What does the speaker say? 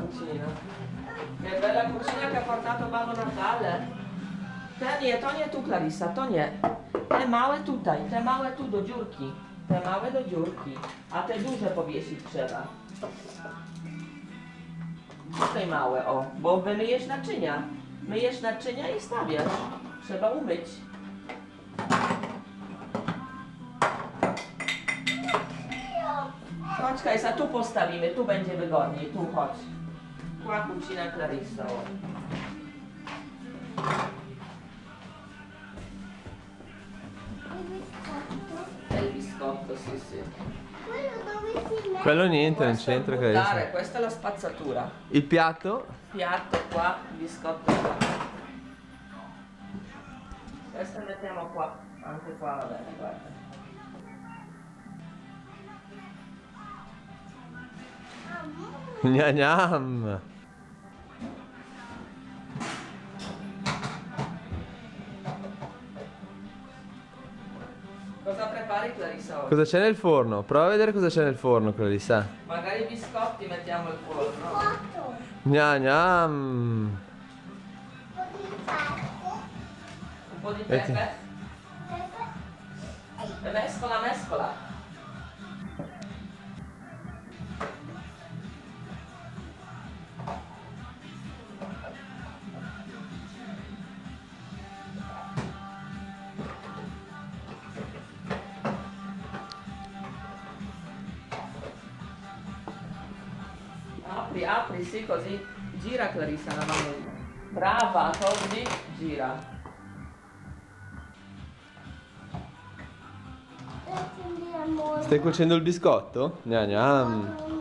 cucina. Che bella cucina che ha portato Babbo Natale. Toglie tu Clarissa, toglie. Te małe tutaj, te małe tu do dziurki. Te małe do dziurki. A te duże powiesić trzeba. Tutaj małe, o. Bo wymyjesz naczynia. Myjesz naczynia i stawiasz. Trzeba umyć. Chodź Kajsa, tu postawimy, tu będzie wygodniej, tu chodź. Qua cucina Clarissa. O. È il biscotto, sì, sì. Quello dove si mette? Quello niente, non Questo è il c'entra buttare, che questa è la spazzatura. il piatto? Piatto qua, biscotto qua. Questo mettiamo qua, anche qua va bene, guarda. Gnam gnam. Cosa prepari Clarissa oggi? Cosa c'è nel forno? Prova a vedere cosa c'è nel forno, Clarissa. Magari i biscotti mettiamo al forno. Cotto. Gnam gnam. Un po' di Un po' di pepe. Metti. pepe. Pepe. E mescola, mescola. Apri, apri, sì, così. Gira Clarissa la mano. Brava, così gira. Accendiamo. Stai cuocendo il biscotto? Gnam gnam.